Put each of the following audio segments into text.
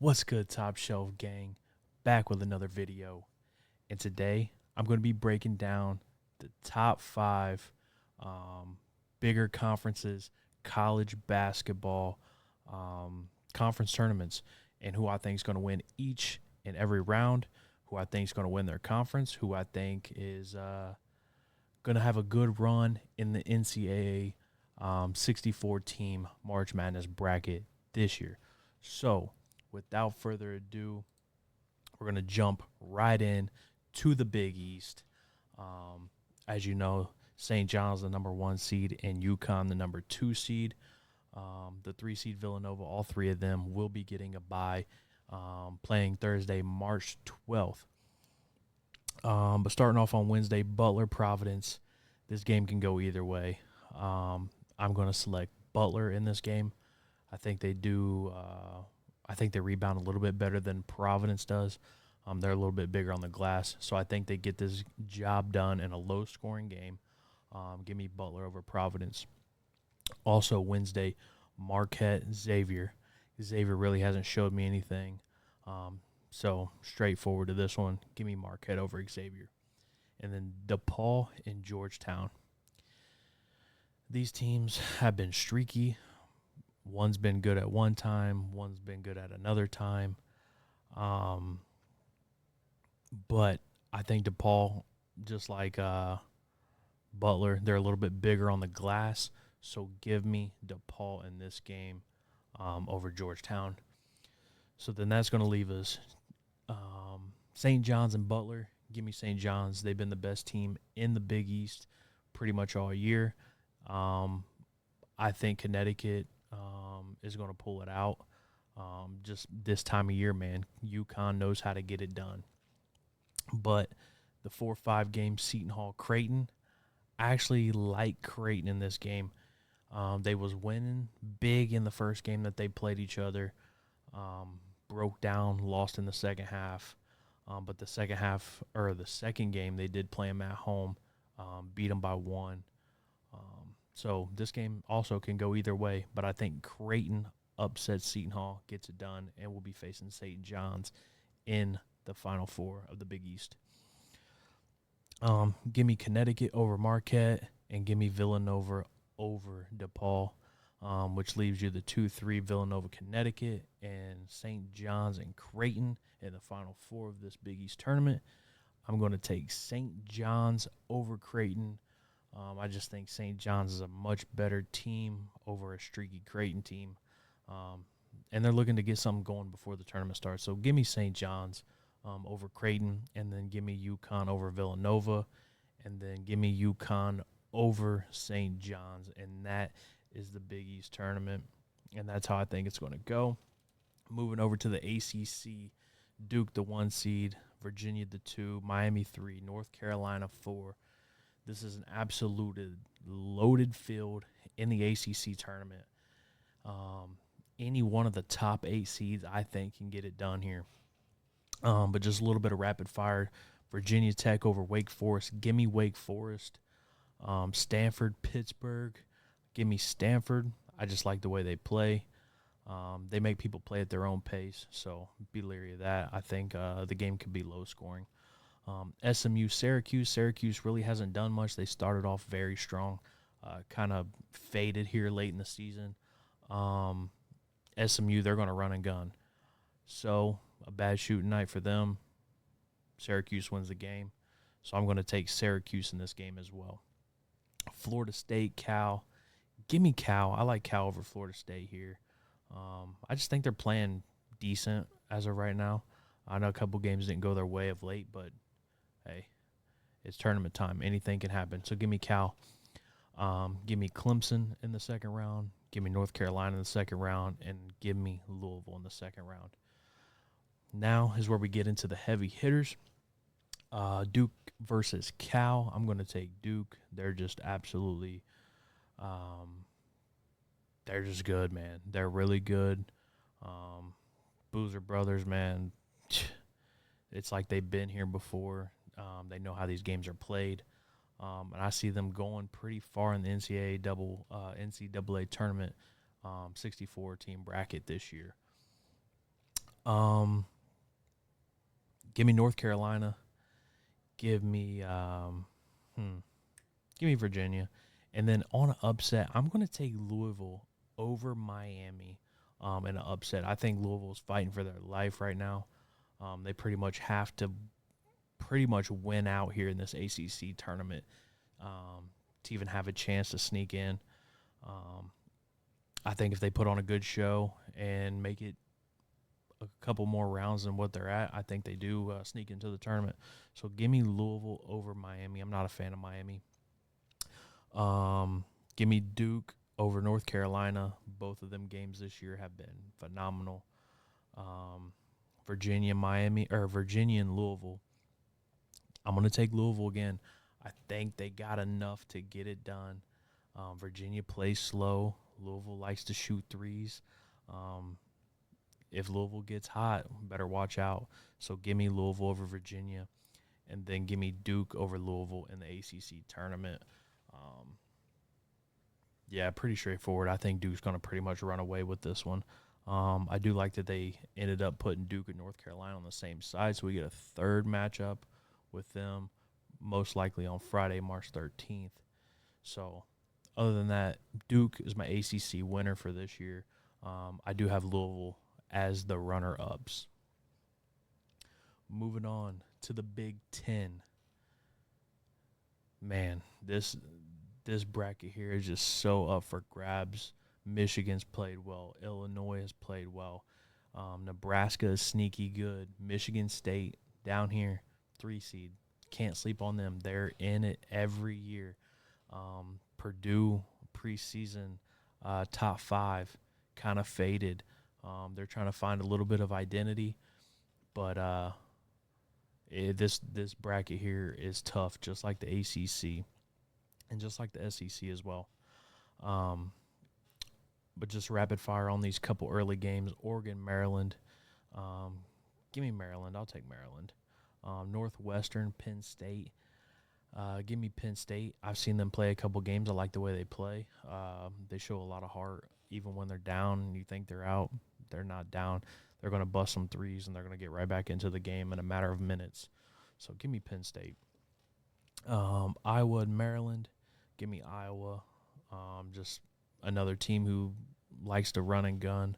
What's good, Top Shelf Gang? Back with another video. And today, I'm going to be breaking down the top five um, bigger conferences, college basketball conference tournaments, and who I think is going to win each and every round, who I think is going to win their conference, who I think is going to have a good run in the NCAA 64 team March Madness bracket this year. So, without further ado, we're going to jump right in to the Big East. As you know, St. John's the number 1 seed and UConn the number 2 seed. The 3 seed Villanova, all three of them will be getting a bye, playing Thursday, March 12th. But starting off on Wednesday, Butler, Providence. This game can go either way. I'm going to select Butler in this game. I think they do. I think they rebound a little bit better than Providence does. They're a little bit bigger on the glass, so I think they get this job done in a low-scoring game. Give me Butler over Providence. Also Wednesday, Marquette, Xavier. Xavier really hasn't showed me anything, so straightforward to this one. Give me Marquette over Xavier. And then DePaul and Georgetown. These teams have been streaky. One's been good at one time, one's been good at another time. But I think DePaul, just like Butler, they're a little bit bigger on the glass. So give me DePaul in this game over Georgetown. So then that's going to leave us St. John's and Butler. Give me St. John's. They've been the best team in the Big East pretty much all year. I think Connecticut is going to pull it out. Just this time of year, man, UConn knows how to get it done. But the 4-5 game Seton Hall Creighton, I actually like Creighton in this game. They was winning big in the first game that they played each other. Broke down, lost in the second half. But the second game, they did play them at home, beat them by 1. So this game also can go either way, but I think Creighton upsets Seton Hall, gets it done, and will be facing St. John's in the Final Four of the Big East. Give me Connecticut over Marquette, and give me Villanova over DePaul, which leaves you the 2-3 Villanova, Connecticut, and St. John's and Creighton in the Final Four of this Big East tournament. I'm going to take St. John's over Creighton. I just think St. John's is a much better team over a streaky Creighton team. And they're looking to get something going before the tournament starts. So give me St. John's over Creighton, and then give me UConn over Villanova, and then give me UConn over St. John's. And that is the Big East tournament, and that's how I think it's going to go. Moving over to the ACC, Duke the 1 seed, Virginia the 2, Miami 3, North Carolina 4. This is an absolute loaded field in the ACC tournament. Any one of the top 8 seeds, I think, can get it done here. But just a little bit of rapid fire. Virginia Tech over Wake Forest. Give me Wake Forest. Stanford, Pittsburgh. Give me Stanford. I just like the way they play. They make people play at their own pace, so be leery of that. I think the game could be low scoring. SMU, Syracuse. Syracuse really hasn't done much. They started off very strong, kind of faded here late in the season. SMU, they're going to run and gun. So a bad shooting night for them. Syracuse wins the game. So I'm going to take Syracuse in this game as well. Florida State, Cal. Give me Cal. I like Cal over Florida State here. I just think they're playing decent as of right now. I know a couple games didn't go their way of late, but hey, it's tournament time. Anything can happen. So give me Cal. Give me Clemson in the second round. Give me North Carolina in the second round. And give me Louisville in the second round. Now is where we get into the heavy hitters. Duke versus Cal. I'm going to take Duke. They're just absolutely they're just good, man. They're really good. Boozer Brothers, man, it's like they've been here before. They know how these games are played. And I see them going pretty far in the NCAA tournament 64-team bracket this year. Um, Give me North Carolina. Give me hmm, give me Virginia, and then on an upset, I'm going to take Louisville over Miami. In an upset, I think Louisville's fighting for their life right now. They pretty much have to pretty much win out here in this ACC tournament to even have a chance to sneak in. Um, I think if they put on a good show and make it a couple more rounds than what they're at, I think they do sneak into the tournament. So give me Louisville over Miami. I'm not a fan of Miami. Give me Duke over North Carolina. Both of them games this year have been phenomenal. Um, Virginia, Miami, or Virginia and Louisville. I'm going to take Louisville again. I think they got enough to get it done. Virginia plays slow. Louisville likes to shoot threes. Um, if Louisville gets hot, better watch out. So give me Louisville over Virginia, and then give me Duke over Louisville in the ACC tournament. Um, yeah, pretty straightforward. I think Duke's going to pretty much run away with this one. I do like that they ended up putting Duke and North Carolina on the same side, so we get a third matchup with them, most likely on Friday, March 13th. So, other than that, Duke is my ACC winner for this year. I do have Louisville as the runner-ups. Moving on to the Big Ten. Man, this bracket here is just so up for grabs. Michigan's played well. Illinois has played well. Nebraska is sneaky good. Michigan State down here, 3 seed. Can't sleep on them. They're in it every year. Purdue preseason top 5 kind of faded. They're trying to find a little bit of identity, but this bracket here is tough, just like the ACC and just like the SEC as well. Um, but just rapid fire on these couple early games. Oregon, Maryland. Um, Give me Maryland. I'll take Maryland. Northwestern, Penn State. Give me Penn State. I've seen them play a couple games. I like the way they play. They show a lot of heart. Even when they're down and you think they're out, they're not down. They're going to bust some threes, and they're going to get right back into the game in a matter of minutes. So give me Penn State. Iowa and Maryland. Give me Iowa. Just another team who likes to run and gun.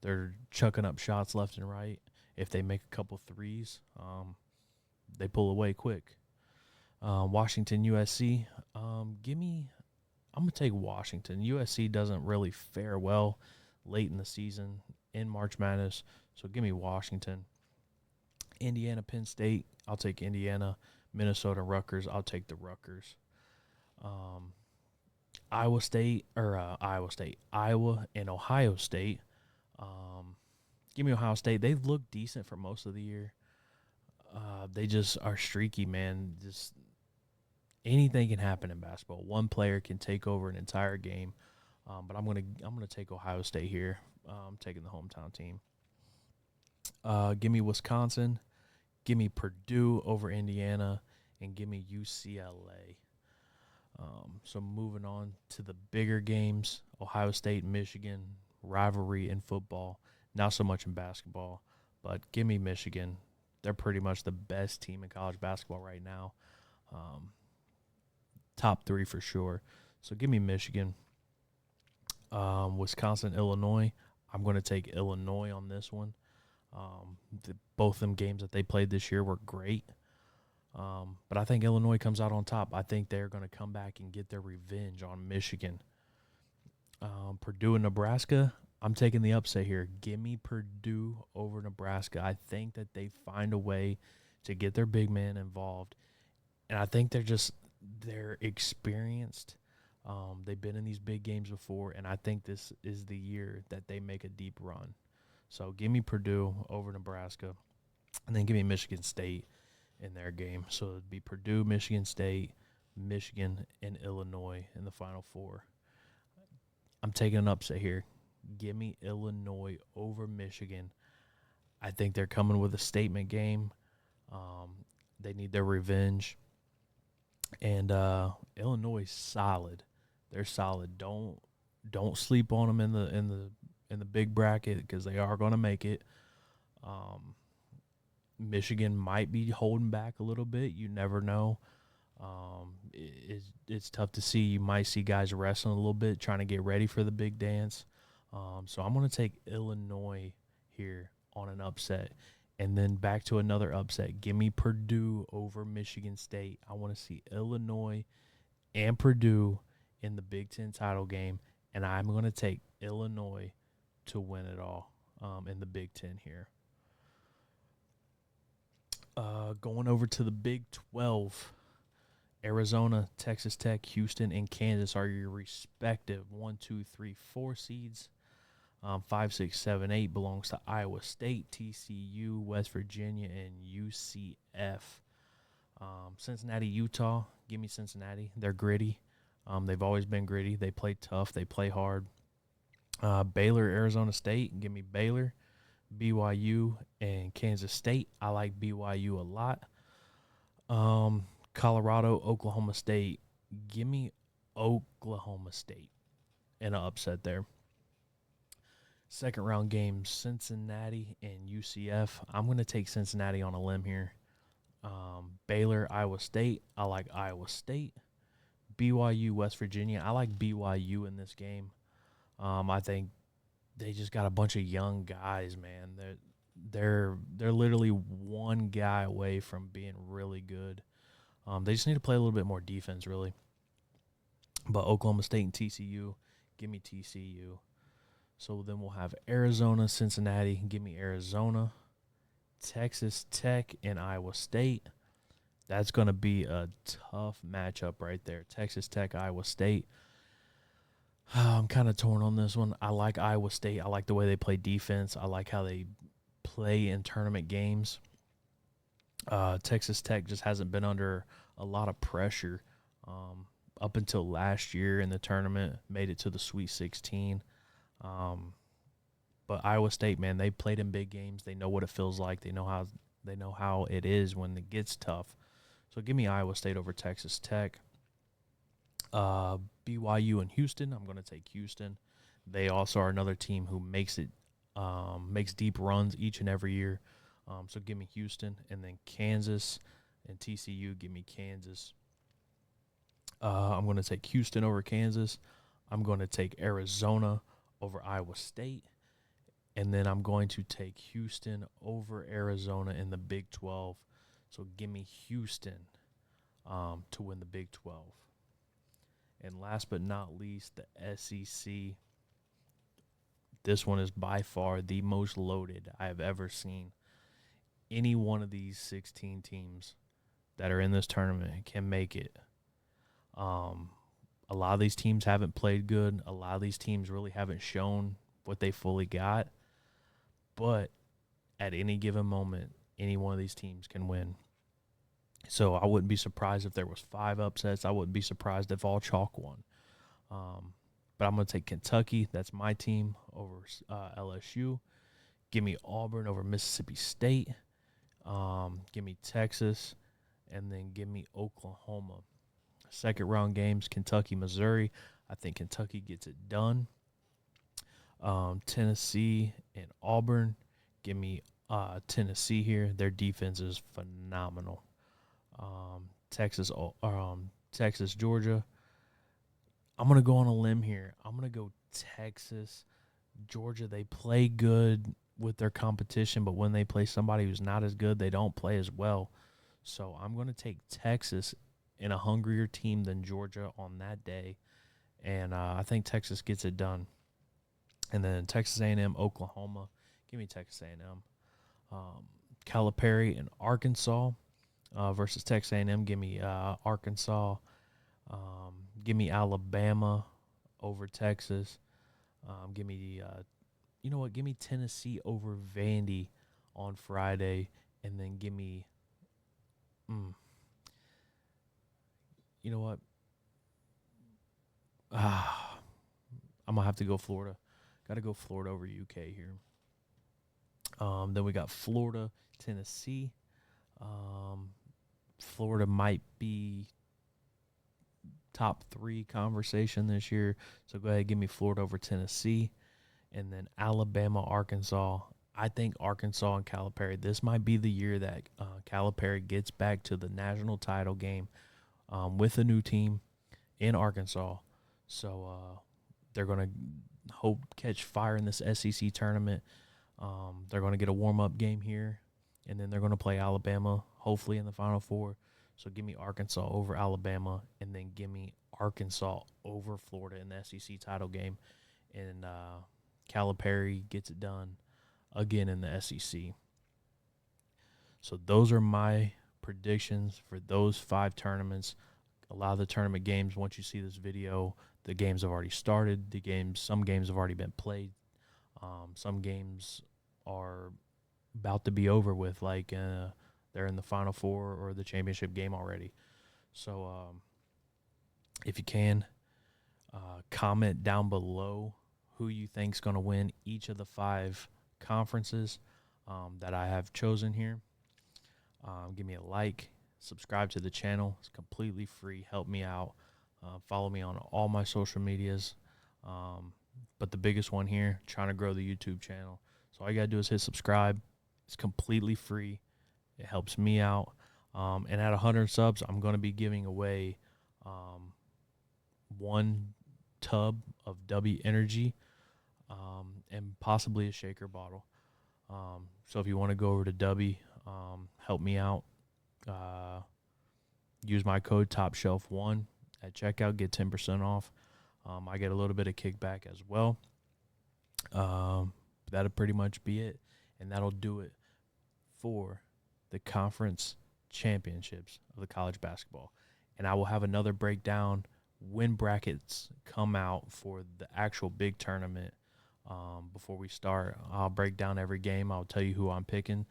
They're chucking up shots left and right. If they make a couple threes, they pull away quick. Washington, USC. Give me. I'm gonna take Washington. USC doesn't really fare well late in the season in March Madness, so give me Washington. Indiana, Penn State. I'll take Indiana. Minnesota, Rutgers. I'll take the Rutgers. Um, Iowa and Ohio State. Um, Give me Ohio State. They've looked decent for most of the year. They just are streaky, man. Just anything can happen in basketball. One player can take over an entire game. But I'm gonna take Ohio State here. Taking the hometown team. Give me Wisconsin. Give me Purdue over Indiana, and give me UCLA. So moving on to the bigger games, Ohio State, Michigan, rivalry in football. Not so much in basketball, but give me Michigan. They're pretty much the best team in college basketball right now. Um, Top 3 for sure. So give me Michigan. Wisconsin, Illinois. I'm going to take Illinois on this one. Both them games that they played this year were great. But I think Illinois comes out on top. I think they're going to come back and get their revenge on Michigan. Purdue and Nebraska, I'm taking the upset here. Give me Purdue over Nebraska. I think that they find a way to get their big man involved. And I think they're experienced. They've been in these big games before, and I think this is the year that they make a deep run. So give me Purdue over Nebraska, and then give me Michigan State in their game. So it'd be Purdue, Michigan State, Michigan, and Illinois in the Final Four. I'm taking an upset here. Give me Illinois over Michigan. I think they're coming with a statement game. They need their revenge. And Illinois is solid. They're solid. Don't sleep on them in the big bracket because they are going to make it. Michigan might be holding back a little bit. You never know. It's tough to see. You might see guys wrestling a little bit, trying to get ready for the big dance. So I'm going to take Illinois here on an upset. And then back to another upset. Give me Purdue over Michigan State. I want to see Illinois and Purdue in the Big Ten title game. And I'm going to take Illinois to win it all in the Big Ten here. Going over to the Big 12. Arizona, Texas Tech, Houston, and Kansas are your respective 1, 2, 3, 4 seeds. 5, 6, 7, 8 belongs to Iowa State, TCU, West Virginia, and UCF. Cincinnati, Utah. Give me Cincinnati. They're gritty. They've always been gritty. They play tough. They play hard. Baylor, Arizona State. Give me Baylor. BYU and Kansas State. I like BYU a lot. Colorado, Oklahoma State. Give me Oklahoma State in an upset there. Second round games, Cincinnati and UCF. I'm going to take Cincinnati on a limb here. Baylor, Iowa State. I like Iowa State. BYU, West Virginia. I like BYU in this game. I think they just got a bunch of young guys, man. They're literally one guy away from being really good. They just need to play a little bit more defense, really. But Oklahoma State and TCU, give me TCU. So then we'll have Arizona, Cincinnati, give me Arizona. Texas Tech and Iowa State. That's going to be a tough matchup right there. Texas Tech, Iowa State. I'm kind of torn on this one. I like Iowa State. I like the way they play defense. I like how they play in tournament games. Texas Tech just hasn't been under a lot of pressure up until last year in the tournament. Made it to the Sweet 16. But Iowa State, man, they played in big games. They know what it feels like. They know how it is when it gets tough. So give me Iowa State over Texas Tech. BYU and Houston. I'm going to take Houston. They also are another team who makes deep runs each and every year. So give me Houston. And then Kansas and TCU, give me Kansas. I'm going to take Houston over Kansas. I'm going to take Arizona over Iowa State. And then I'm going to take Houston over Arizona in the Big 12. So give me Houston to win the Big 12. And last but not least, the SEC. This one is by far the most loaded I have ever seen. Any one of these 16 teams that are in this tournament can make it. A lot of these teams haven't played good. A lot of these teams really haven't shown what they fully got. But at any given moment, any one of these teams can win. So I wouldn't be surprised if there was 5 upsets. I wouldn't be surprised if all chalk won. But I'm going to take Kentucky. That's my team over LSU. Give me Auburn over Mississippi State. Give me Texas. And then give me Oklahoma. Second round games, Kentucky, Missouri. I think Kentucky gets it done. Tennessee and Auburn. Give me Tennessee here. Their defense is phenomenal. Texas, Georgia. I'm going to go on a limb here. I'm going to go Texas, Georgia. They play good with their competition, but when they play somebody who's not as good, they don't play as well. So I'm going to take Texas in a hungrier team than Georgia on that day, and I think Texas gets it done. And then Texas A&M, Oklahoma. Give me Texas A&M. Calipari and Arkansas versus Texas A&M. Give me Arkansas. Give me Alabama over Texas. Give me, give me Tennessee over Vandy on Friday, and then give me, you know what? I'm gonna have to go Florida. Got to go Florida over UK here. Then we got Florida, Tennessee. Florida might be top 3 conversation this year. So go ahead and give me Florida over Tennessee. And then Alabama, Arkansas. I think Arkansas and Calipari, this might be the year that Calipari gets back to the national title game with a new team in Arkansas. So they're going to hope catch fire in this SEC tournament. They're going to get a warm-up game here, and then they're going to play Alabama, hopefully in the Final Four. So give me Arkansas over Alabama, and then give me Arkansas over Florida in the SEC title game. And Calipari gets it done again in the SEC. So those are my predictions for those 5 tournaments. A lot of the tournament games, once you see this video, the games have already started. Some games have already been played. Some games are about to be over with, like they're in the Final Four or the championship game already. So if you can, comment down below who you think's going to win each of the 5 conferences that I have chosen here. Give me a like, subscribe to the channel. It's completely free. Help me out. Follow me on all my social medias. But the biggest one here, trying to grow the YouTube channel. So all you got to do is hit subscribe. It's completely free. It helps me out. And at 100 subs, I'm going to be giving away 1 tub of W Energy and possibly a shaker bottle. So if you want to go over to W, help me out. Use my code TOPSHELF1 at checkout. Get 10% off. I get a little bit of kickback as well. That'll pretty much be it. And that'll do it for the conference championships of the college basketball. And I will have another breakdown when brackets come out for the actual big tournament. Before we start, I'll break down every game. I'll tell you who I'm picking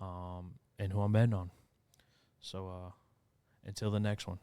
and who I'm betting on. So until the next one.